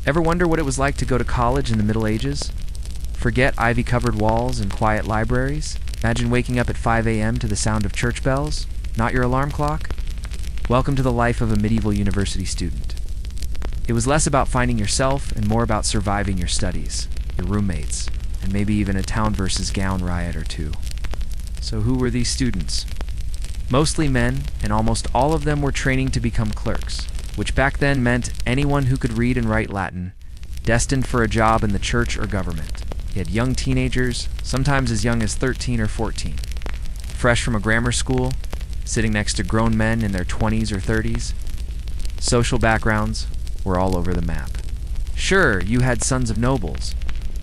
Ever wonder what it was like to go to college in the Middle Ages? Forget ivy-covered walls and quiet libraries? Imagine waking up at 5 a.m. to the sound of church bells, not your alarm clock? Welcome to the life of a medieval university student. It was less about finding yourself and more about surviving your studies, your roommates, and maybe even a town versus gown riot or two. So who were these students? Mostly men, and almost all of them were training to become clerks, which back then meant anyone who could read and write Latin, destined for a job in the church or government. You had young teenagers, sometimes as young as 13 or 14, fresh from a grammar school, sitting next to grown men in their 20s or 30s. Social backgrounds were all over the map. Sure, you had sons of nobles,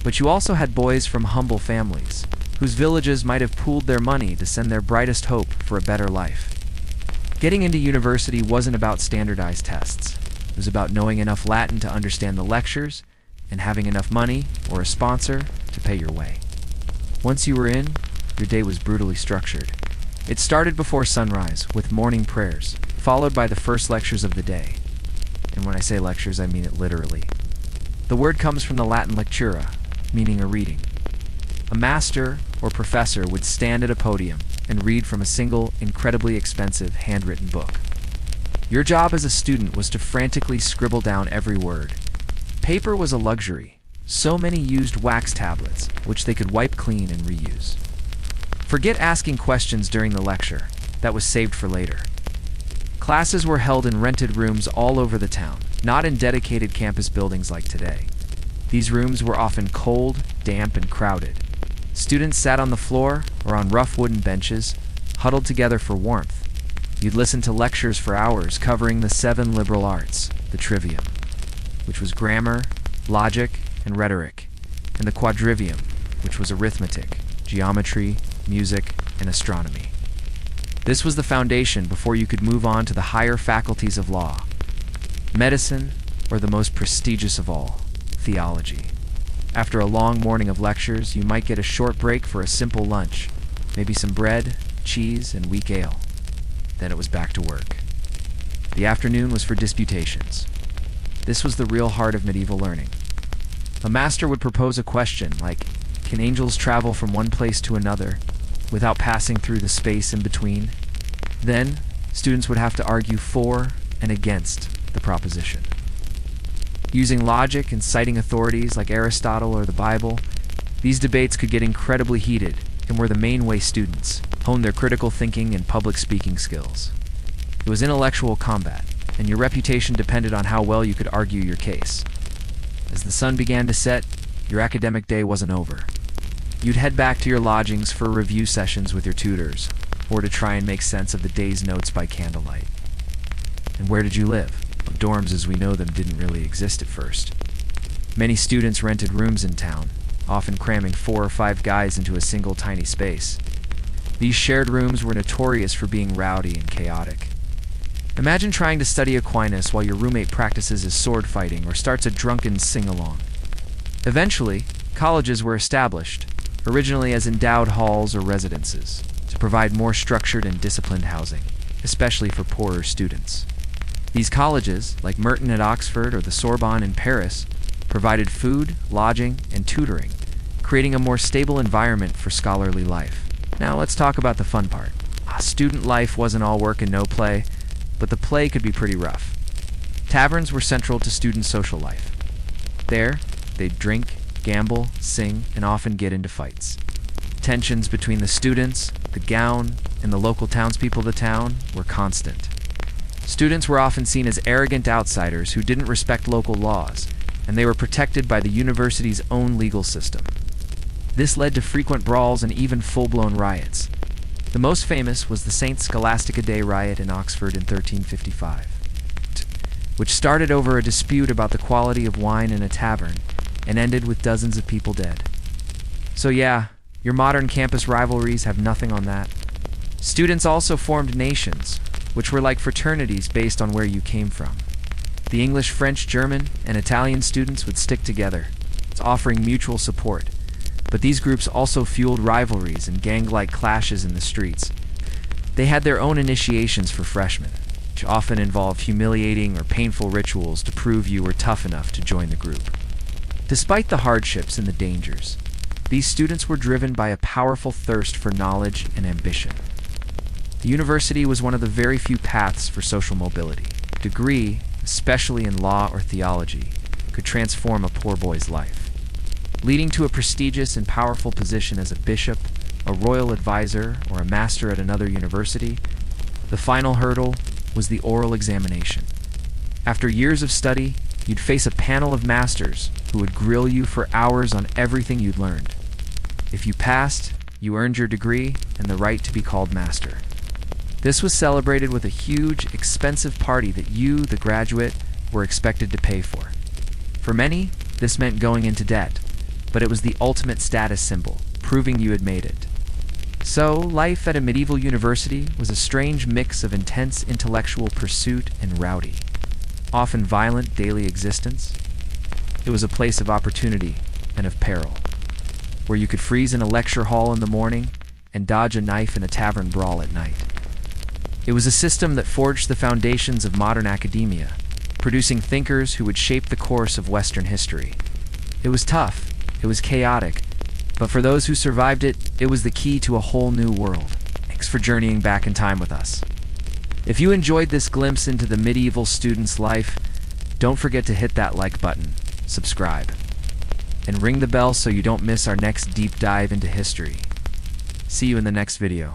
but you also had boys from humble families, whose villages might have pooled their money to send their brightest hope for a better life. Getting into university wasn't about standardized tests. It was about knowing enough Latin to understand the lectures and having enough money or a sponsor to pay your way. Once you were in, your day was brutally structured. It started before sunrise with morning prayers, followed by the first lectures of the day. And when I say lectures, I mean it literally. The word comes from the Latin lectura, meaning a reading. A master or professor would stand at a podium and read from a single, incredibly expensive, handwritten book. Your job as a student was to frantically scribble down every word. Paper was a luxury. So many used wax tablets, which they could wipe clean and reuse. Forget asking questions during the lecture. That was saved for later. Classes were held in rented rooms all over the town, not in dedicated campus buildings like today. These rooms were often cold, damp, and crowded. Students sat on the floor or on rough wooden benches, huddled together for warmth. You'd listen to lectures for hours covering the 7 liberal arts, the Trivium, which was grammar, logic, and rhetoric, and the Quadrivium, which was arithmetic, geometry, music, and astronomy. This was the foundation before you could move on to the higher faculties of law, medicine, or the most prestigious of all, theology. After a long morning of lectures, you might get a short break for a simple lunch, maybe some bread, cheese, and weak ale. Then it was back to work. The afternoon was for disputations. This was the real heart of medieval learning. A master would propose a question like, can angels travel from one place to another without passing through the space in between? Then, students would have to argue for and against the proposition. Using logic and citing authorities like Aristotle or the Bible, these debates could get incredibly heated and were the main way students honed their critical thinking and public speaking skills. It was intellectual combat, and your reputation depended on how well you could argue your case. As the sun began to set, your academic day wasn't over. You'd head back to your lodgings for review sessions with your tutors, or to try and make sense of the day's notes by candlelight. And where did you live? Dorms as we know them didn't really exist at first. Many students rented rooms in town, often cramming 4 or 5 guys into a single tiny space. These shared rooms were notorious for being rowdy and chaotic. Imagine trying to study Aquinas while your roommate practices his sword fighting or starts a drunken sing-along. Eventually, colleges were established, originally as endowed halls or residences, to provide more structured and disciplined housing, especially for poorer students. These colleges, like Merton at Oxford or the Sorbonne in Paris, provided food, lodging, and tutoring, creating a more stable environment for scholarly life. Now let's talk about the fun part. Student life wasn't all work and no play, but the play could be pretty rough. Taverns were central to student social life. There, they'd drink, gamble, sing, and often get into fights. Tensions between the students, the gown, and the local townspeople of the town were constant. Students were often seen as arrogant outsiders who didn't respect local laws, and they were protected by the university's own legal system. This led to frequent brawls and even full-blown riots. The most famous was the St. Scholastica Day riot in Oxford in 1355, which started over a dispute about the quality of wine in a tavern and ended with dozens of people dead. So yeah, your modern campus rivalries have nothing on that. Students also formed nations, which were like fraternities based on where you came from. The English, French, German, and Italian students would stick together, offering mutual support. But these groups also fueled rivalries and gang-like clashes in the streets. They had their own initiations for freshmen. which often involved humiliating or painful rituals to prove you were tough enough to join the group. Despite the hardships and the dangers, these students were driven by a powerful thirst for knowledge and ambition. The university was one of the very few paths for social mobility. A degree, especially in law or theology, could transform a poor boy's life. Leading to a prestigious and powerful position as a bishop, a royal advisor, or a master at another university, the final hurdle was the oral examination. After years of study, you'd face a panel of masters who would grill you for hours on everything you'd learned. If you passed, you earned your degree and the right to be called master. This was celebrated with a huge, expensive party that you, the graduate, were expected to pay for. For many, this meant going into debt, but it was the ultimate status symbol, proving you had made it. So, life at a medieval university was a strange mix of intense intellectual pursuit and rowdy, often violent daily existence. It was a place of opportunity and of peril, where you could freeze in a lecture hall in the morning and dodge a knife in a tavern brawl at night. It was a system that forged the foundations of modern academia, producing thinkers who would shape the course of Western history. It was tough, it was chaotic, but for those who survived it, it was the key to a whole new world. Thanks for journeying back in time with us. If you enjoyed this glimpse into the medieval student's life, don't forget to hit that like button, subscribe, and ring the bell so you don't miss our next deep dive into history. See you in the next video.